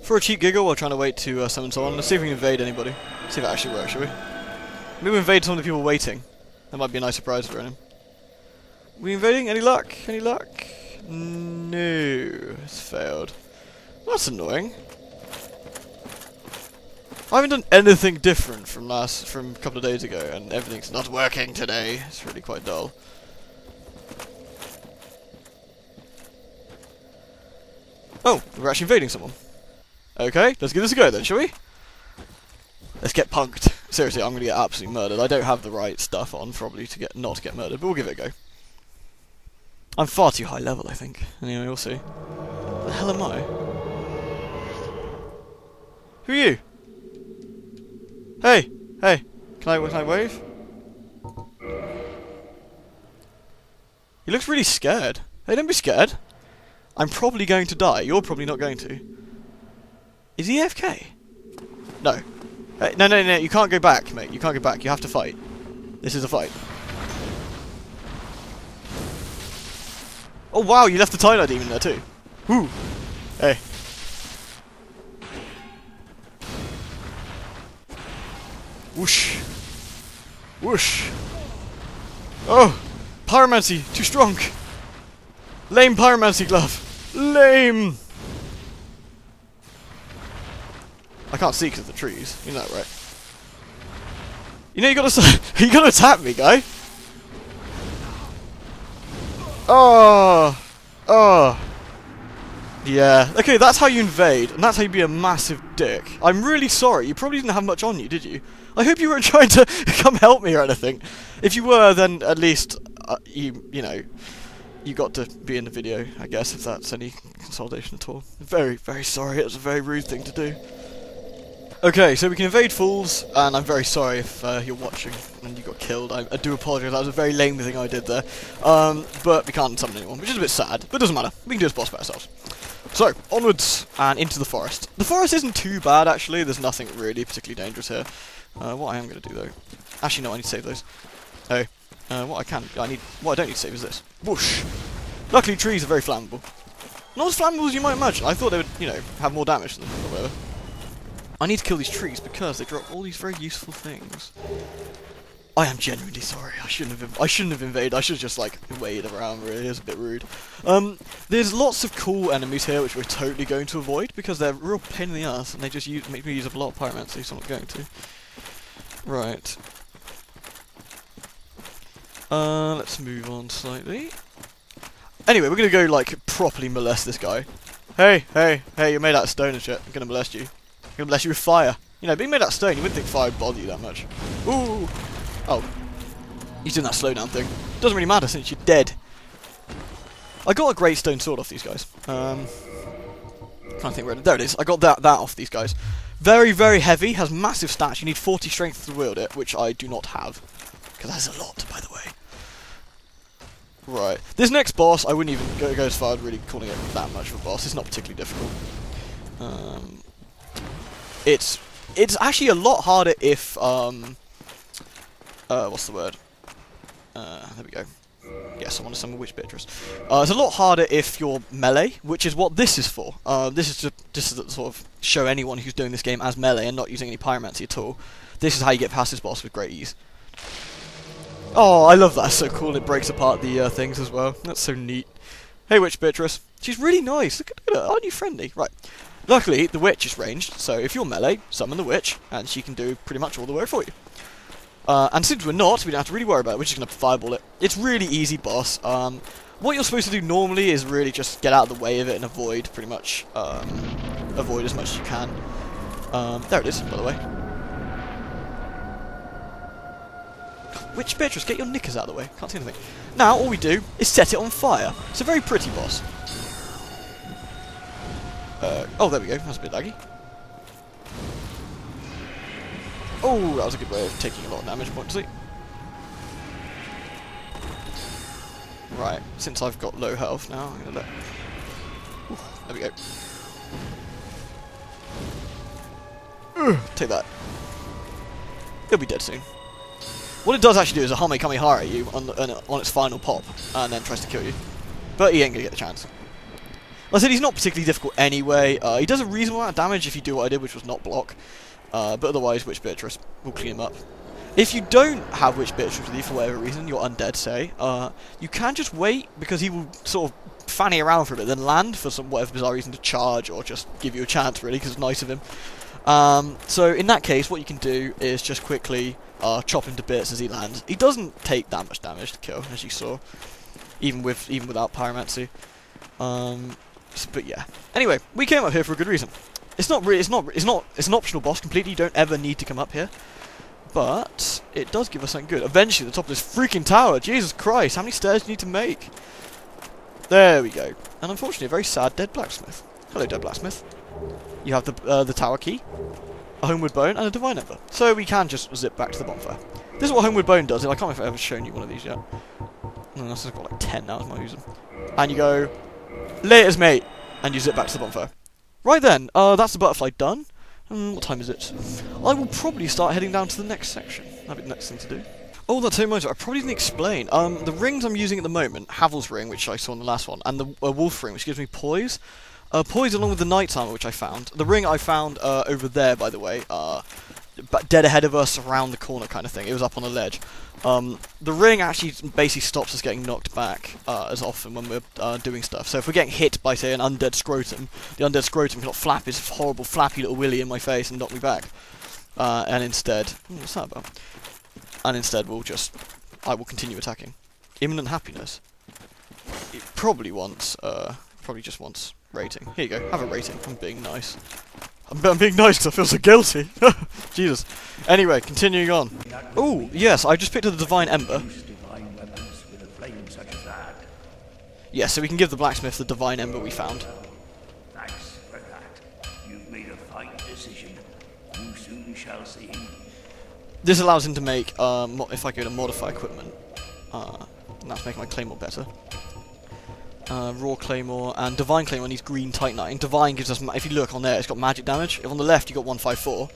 For a cheap giggle, we're trying to wait to summon someone. Let's see if we can invade anybody. See if it actually works, shall we? Maybe we invade some of the people waiting. That might be a nice surprise for him. We invading? Any luck? Any luck? No. It's failed. That's annoying. I haven't done anything different from a couple of days ago, and everything's not working today. It's really quite dull. Oh, we're actually invading someone. Okay, let's give this a go then, shall we? Let's get punked. Seriously, I'm gonna get absolutely murdered. I don't have the right stuff on, probably, to not get murdered, but we'll give it a go. I'm far too high level, I think. Anyway, we'll see. What the hell am I? Who are you? Hey! Hey! Can I wave? He looks really scared. Hey, don't be scared. I'm probably going to die. You're probably not going to. Is he AFK? No. No, you can't go back, mate. You can't go back. You have to fight. This is a fight. Oh, wow, you left the Tie-Dye Demon there, too. Whoo! Hey. Whoosh. Whoosh. Oh! Pyromancy! Too strong! Lame Pyromancy glove! Lame! I can't see because of the trees. You know that, right? You know you gotta attack me, guy! Oh! Oh! Yeah. Okay, that's how you invade, and that's how you be a massive dick. I'm really sorry. You probably didn't have much on you, did you? I hope you weren't trying to come help me or anything. If you were, then at least you know, you got to be in the video, I guess, if that's any consolidation at all. Very, very sorry. It was a very rude thing to do. Okay, so we can invade fools, and I'm very sorry if you're watching and you got killed. I do apologise. That was a very lame thing I did there. But we can't summon anyone, which is a bit sad. But it doesn't matter. We can do this boss by ourselves. So, onwards and into the forest. The forest isn't too bad, actually. There's nothing really particularly dangerous here. What I am going to do, though... Actually, no, I need to save those. Oh. What I don't need to save is this. Whoosh! Luckily, trees are very flammable. Not as flammable as you might imagine. I thought they would, you know, have more damage than them, or whatever. I need to kill these trees because they drop all these very useful things. I am genuinely sorry. I shouldn't have invaded. I should have just like waited around. Really, it was a bit rude. There's lots of cool enemies here which we're totally going to avoid because they're a real pain in the ass and they just make me use up a lot of pyromancy, so I'm not going to. Right. Let's move on slightly. Anyway, we're gonna go like properly molest this guy. Hey, you're made out of stone and shit. I'm gonna molest you. I'm gonna molest you with fire. You know, being made out of stone, you wouldn't think fire would bother you that much. Ooh! Oh. He's doing that slowdown thing. Doesn't really matter since you're dead. I got a great stone sword off these guys. Can't think where... There it is. I got that off these guys. Very, very heavy. Has massive stats. You need 40 strength to wield it, which I do not have. Because that's a lot, by the way. Right. This next boss, I wouldn't even go as far as really calling it that much of a boss. It's not particularly difficult. It's actually a lot harder if... what's the word? There we go. Yes, I want to summon Witch Beatrice. It's a lot harder if you're melee, which is what this is for. This is just to sort of show anyone who's doing this game as melee and not using any pyromancy at all. This is how you get past this boss with great ease. Oh, I love that. It's so cool. It breaks apart the things as well. That's so neat. Hey, Witch Beatrice. She's really nice. Look at her. Aren't you friendly? Right. Luckily, the witch is ranged, so if you're melee, summon the witch, and she can do pretty much all the work for you. And since we're not, we don't have to really worry about it. We're just going to fireball it. It's really easy, boss. What you're supposed to do normally is really just get out of the way of it and avoid, pretty much, avoid as much as you can. There it is, by the way. Witch Beatrice, get your knickers out of the way. Can't see anything. Now, all we do is set it on fire. It's a very pretty boss. Oh, there we go. That's a bit laggy. Oh, that was a good way of taking a lot of damage, obviously. Right, since I've got low health now, I'm gonna let... Ooh, there we go. Take that. He'll be dead soon. What it does actually do is a Hame Kamehara at you on its final pop, and then tries to kill you. But he ain't gonna get the chance. Like I said, he's not particularly difficult anyway. He does a reasonable amount of damage if you do what I did, which was not block. But otherwise, Witch Beatrice will clean him up. If you don't have Witch Beatrice with you for whatever reason, you're undead, say, you can just wait, because he will sort of fanny around for a bit, then land for some whatever bizarre reason to charge, or just give you a chance, really, because it's nice of him. So in that case, what you can do is just quickly chop him to bits as he lands. He doesn't take that much damage to kill, as you saw, even without pyromancy. But yeah. Anyway, we came up here for a good reason. It's an optional boss completely. You don't ever need to come up here, but it does give us something good. Eventually, the top of this freaking tower. Jesus Christ, how many stairs do you need to make? There we go. And unfortunately, a very sad dead blacksmith. Hello, dead blacksmith. You have the tower key, a homeward bone, and a divine ember. So we can just zip back to the bonfire. This is what homeward bone does. I can't remember if I've ever shown you one of these yet. No, I've got like 10 now. I might use them. And you go, laters, mate, and you zip back to the bonfire. Right then, that's the butterfly done. What time is it? I will probably start heading down to the next section. That'll be the next thing to do. Oh, that's so much. I probably didn't explain. The rings I'm using at the moment, Havel's ring, which I saw in the last one, and the wolf ring, which gives me poise. Poise along with the knight's armor, which I found. The ring I found over there, by the way, dead ahead of us, around the corner kind of thing. It was up on a ledge. The ring actually basically stops us getting knocked back as often when we're doing stuff. So if we're getting hit by, say, an undead scrotum, the undead scrotum cannot flap his horrible flappy little willy in my face and knock me back. And instead... what's that about? And instead I will continue attacking. Imminent happiness. It probably just wants rating. Here you go, have a rating. I'm being nice. I'm being nice because I feel so guilty. Jesus. Anyway, continuing on. Oh, yes, I just picked up the Divine Ember. Yeah, so we can give the blacksmith the Divine Ember we found. Thanks for that. You've made a fine decision. You soon shall see. This allows him to make, if I go to modify equipment, and that's making my claymore better. Raw claymore and divine claymore needs green titanite. Divine gives us, if you look on there, it's got magic damage. If on the left you got 154,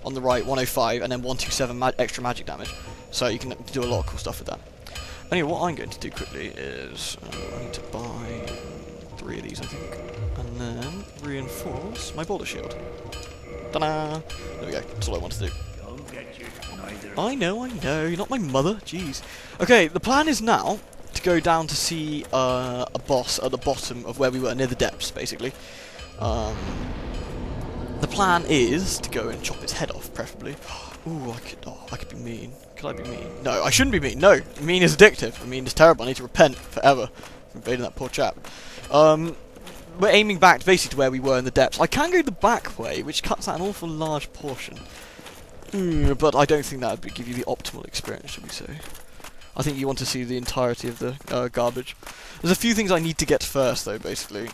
on the right 105, and then 127 extra magic damage. So you can do a lot of cool stuff with that. Anyway, what I'm going to do quickly is I need to buy 3 of these, I think, and then reinforce my boulder shield. Ta-da! There we go. That's all I want to do. I know, you're not my mother, jeez. Okay, the plan is now to go down to see a boss at the bottom of where we were, near the depths, basically. The plan is to go and chop its head off, preferably. Ooh, I could be mean. Could I be mean? No, I shouldn't be mean. No, mean is addictive. Mean is terrible. I need to repent forever for invading that poor chap. We're aiming back basically to where we were in the depths. I can go the back way, which cuts out an awful large portion. But I don't think that would give you the optimal experience, should we say. I think you want to see the entirety of the garbage. There's a few things I need to get first, though, basically,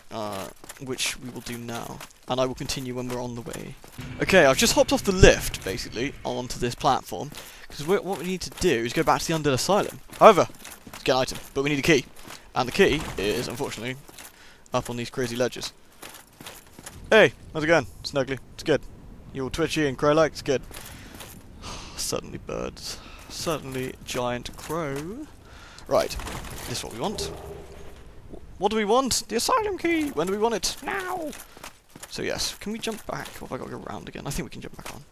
which we will do now. And I will continue when we're on the way. Okay, I've just hopped off the lift, basically, onto this platform. Because what we need to do is go back to the Undead Asylum. However, let's get an item, but we need a key. And the key is, unfortunately, up on these crazy ledges. Hey, how's it going? Snuggly, it's good. You all twitchy and crow-like, it's good. Suddenly birds. Suddenly giant crow. Right, this is what we want. What do we want? The asylum key! When do we want it? Now! So yes, can we jump back? Or have I got to go around again? I think we can jump back on.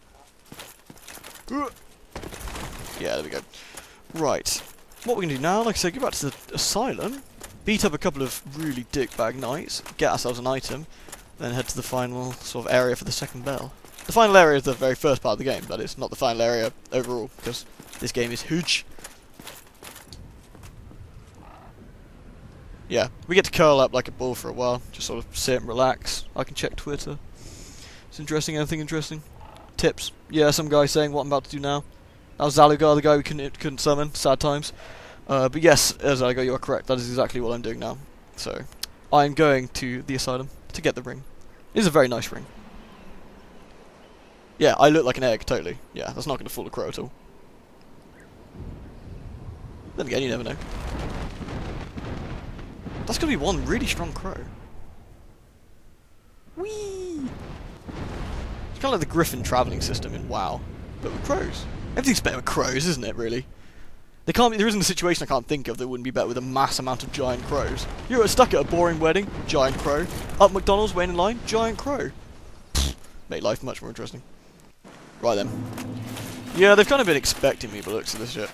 Yeah, there we go. Right, what we're going to do now, like I said, go back to the asylum, beat up a couple of really dickbag knights, get ourselves an item, then head to the final sort of area for the second bell. The final area is the very first part of the game, but it's not the final area overall, because this game is huge. Yeah, we get to curl up like a ball for a while, just sort of sit and relax. I can check Twitter. It's interesting, anything interesting? Tips. Yeah, some guy saying what I'm about to do now. That was Zalugar, the guy we couldn't summon, sad times. But yes, Zalugar, you are correct, that is exactly what I'm doing now. So, I'm going to the asylum to get the ring. It is a very nice ring. Yeah, I look like an egg, totally. Yeah, that's not going to fool a crow at all. Then again, you never know. That's going to be one really strong crow. Whee! It's kind of like the Griffin travelling system in WoW, but with crows. Everything's better with crows, isn't it, really? There isn't a situation I can't think of that wouldn't be better with a mass amount of giant crows. You're stuck at a boring wedding, giant crow. Up McDonald's, waiting in line, giant crow. Make life much more interesting. Right then. Yeah, they've kind of been expecting me by the looks of this shit.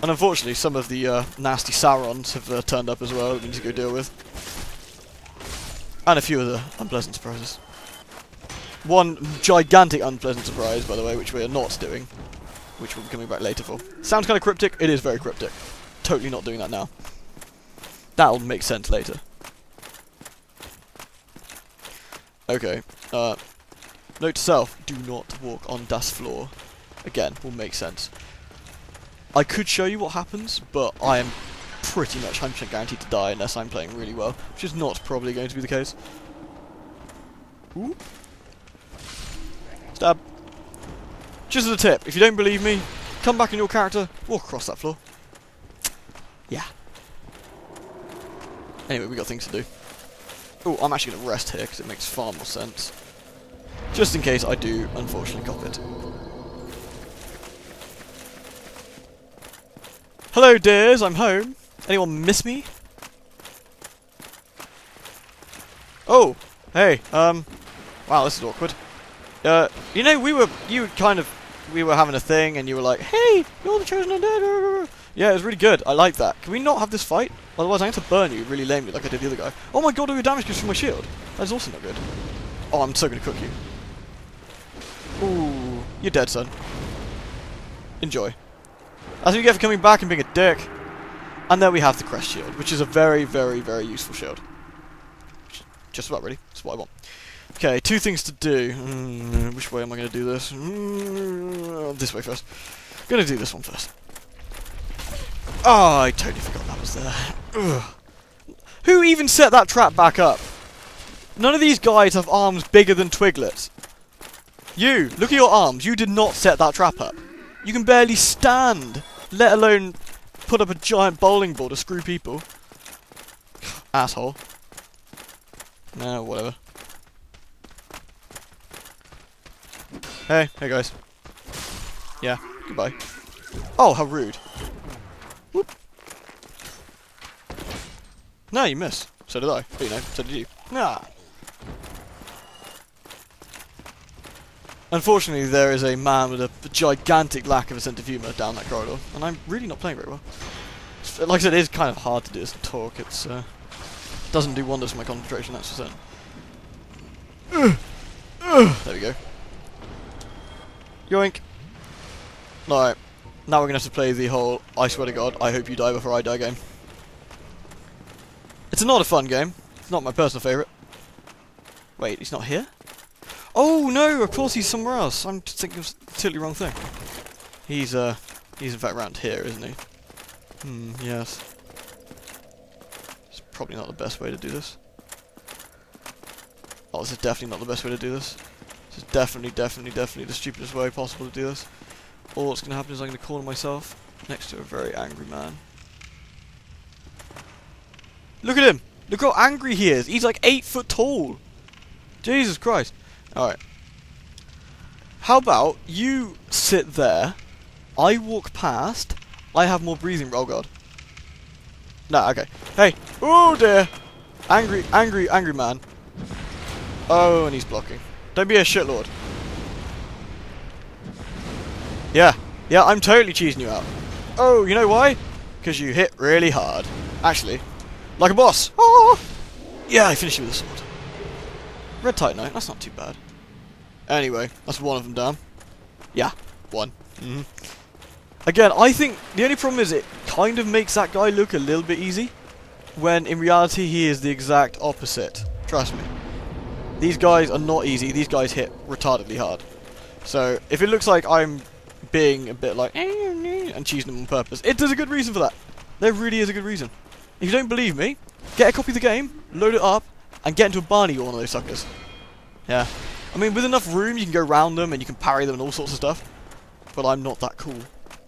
And unfortunately, some of the nasty Saurons have turned up as well that we need to go deal with. And a few other unpleasant surprises. One gigantic unpleasant surprise, by the way, which we are not doing. Which we'll be coming back later for. Sounds kind of cryptic. It is very cryptic. Totally not doing that now. That'll make sense later. Okay. Note to self, do not walk on das floor. Again, will make sense. I could show you what happens, but I am pretty much 100% guaranteed to die unless I'm playing really well, which is not probably going to be the case. Ooh. Stab. Just as a tip, if you don't believe me, come back in your character, walk across that floor. Yeah. Anyway, we got things to do. Oh, I'm actually going to rest here because it makes far more sense. Just in case I do, unfortunately, cop it. Hello, dears, I'm home. Anyone miss me? Oh, hey, wow, this is awkward. You know, we were having a thing, and you were like, hey, you're the chosen undead. Yeah, it was really good. I like that. Can we not have this fight? Otherwise, I'm going to burn you really lamely like I did the other guy. Oh my god, all your damage goes through my shield. That's also not good. Oh, I'm so going to cook you. Ooh, you're dead, son. Enjoy. That's what you get for coming back and being a dick. And then we have the crest shield, which is a very, very, very useful shield. Just about ready. That's what I want. Okay, two things to do. Which way am I going to do this? This way first. Going to do this one first. Oh, I totally forgot that was there. Ugh. Who even set that trap back up? None of these guys have arms bigger than Twiglets. You, look at your arms. You did not set that trap up. You can barely stand, let alone put up a giant bowling ball to screw people. Asshole. No, whatever. Hey guys. Yeah, goodbye. Oh, how rude. Whoop. No, you missed. So did I. But you know, so did you. Nah. Unfortunately, there is a man with a gigantic lack of a sense of humour down that corridor, and I'm really not playing very well. Like I said, it is kind of hard to do this and talk. It's doesn't do wonders for my concentration, that's for certain. There we go. Yoink. Alright, now we're going to have to play the whole I swear to God, I hope you die before I die game. It's not a fun game. It's not my personal favourite. Wait, he's not here? Oh no, of course he's somewhere else. I'm thinking of the totally wrong thing. He's in fact around here, isn't he? Yes. It's probably not the best way to do this. Oh, this is definitely not the best way to do this. This is definitely the stupidest way possible to do this. All that's going to happen is I'm going to corner myself next to a very angry man. Look at him! Look how angry he is! He's like 8 foot tall! Jesus Christ. Alright. How about you sit there, I walk past, I have more breathing roll guard. Nah, okay. Hey! Oh dear! Angry man. Oh, and he's blocking. Don't be a shitlord. Yeah, I'm totally cheesing you out. Oh, you know why? Because you hit really hard. Actually, like a boss. Oh! Yeah, I finished you with a sword. Red Titanite, that's not too bad. Anyway, that's one of them down. Yeah, one. Again, I think the only problem is it kind of makes that guy look a little bit easy, when in reality he is the exact opposite. Trust me. These guys are not easy, these guys hit retardedly hard. So, if it looks like I'm being a bit like, and cheesing them on purpose, there's a good reason for that. There really is a good reason. If you don't believe me, get a copy of the game, load it up, and get into a Barney or one of those suckers. Yeah. I mean, with enough room, you can go around them, and you can parry them and all sorts of stuff. But I'm not that cool.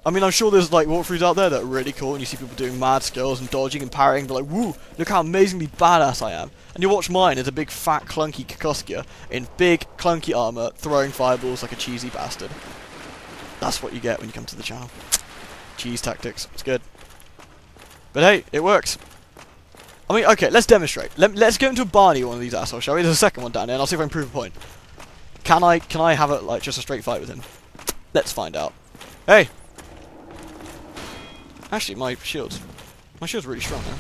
I mean, I'm sure there's, like, walkthroughs out there that are really cool, and you see people doing mad skills and dodging and parrying, but like, woo, look how amazingly badass I am. And you watch mine as a big, fat, clunky Kikosuke in big, clunky armor, throwing fireballs like a cheesy bastard. That's what you get when you come to the channel. cheese tactics. It's good. But hey, it works. I mean, okay, let's demonstrate. Let's go into a Barney one of these assholes, shall we? There's a second one down there, and I'll see if I can prove a point. Can I have it like just a straight fight with him? Let's find out. Hey! Actually, my shield's really strong now.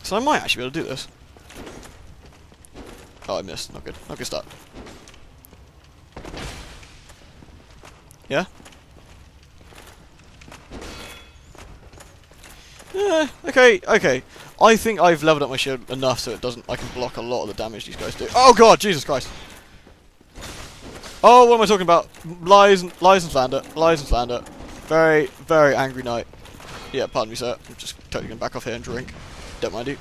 So I might actually be able to do this. Oh, I missed. Not good. Not good start. Yeah? Yeah, okay, okay. I think I've leveled up my shield enough so I can block a lot of the damage these guys do. Oh god, Jesus Christ. Oh, what am I talking about? Lies and slander. Lies and slander. Very, very angry knight. Yeah, pardon me, sir. I'm just totally going to back off here and drink. Don't mind you.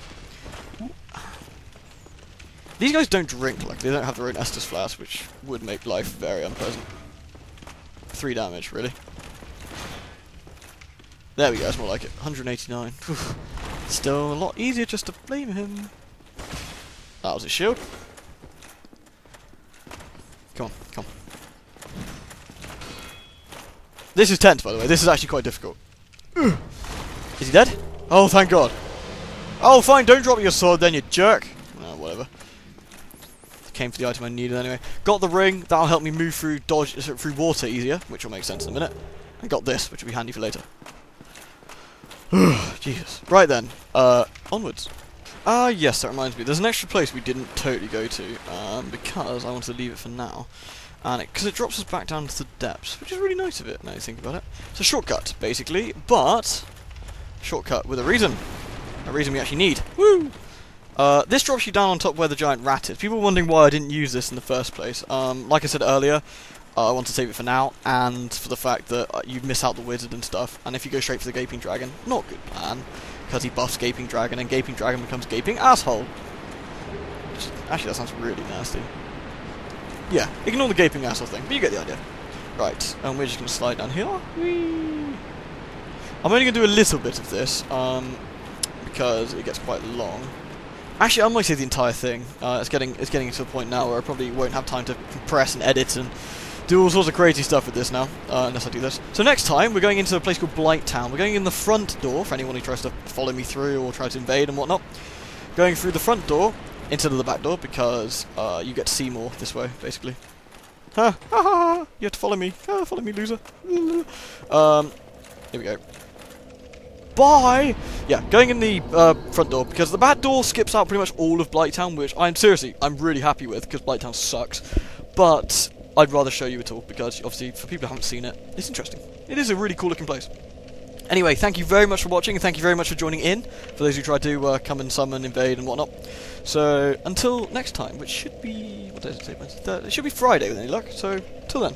These guys don't drink, like, they don't have their own Estus flask, which would make life very unpleasant. 3 damage, really. There we go, it's more like it. 189. Still a lot easier just to blame him. That was his shield. Come on, come on. This is tense, by the way. This is actually quite difficult. Is he dead? Oh, thank God. Oh, fine, don't drop your sword then, you jerk. Oh, whatever. Came for the item I needed anyway. Got the ring. That'll help me move through through water easier, which will make sense in a minute. And got this, which will be handy for later. Jesus. Right then. Onwards. Yes, that reminds me. There's an extra place we didn't totally go to, because I wanted to leave it for now. And because it drops us back down to the depths, which is really nice of it, now you think about it. It's a shortcut, basically, but shortcut with a reason. A reason we actually need. Woo! This drops you down on top where the giant rat is. People are wondering why I didn't use this in the first place. Like I said earlier, I want to save it for now, and for the fact that you miss out the wizard and stuff, and if you go straight for the gaping dragon, not a good plan, because he buffs gaping dragon, and gaping dragon becomes gaping asshole. Actually, that sounds really nasty. Yeah, ignore the gaping asshole thing, but you get the idea. Right, and we're just going to slide down here. Whee! I'm only going to do a little bit of this, because it gets quite long. Actually, I might say the entire thing. It's getting to the point now where I probably won't have time to compress and edit and do all sorts of crazy stuff with this now, unless I do this. So next time, we're going into a place called Blighttown. We're going in the front door, for anyone who tries to follow me through or try to invade and whatnot. Going through the front door, instead of the back door, because you get to see more this way, basically. Ha! Ha ha! You have to follow me. Follow me, loser. Here we go. Bye! Yeah, going in the front door, because the back door skips out pretty much all of Blighttown, which I'm really happy with, because Blighttown sucks. But I'd rather show you it all, because obviously, for people who haven't seen it, it's interesting. It is a really cool looking place. Anyway, thank you very much for watching, and thank you very much for joining in, for those who tried to come and summon, invade, and whatnot. So, until next time, which should be... what day is it? It should be Friday with any luck, so, till then.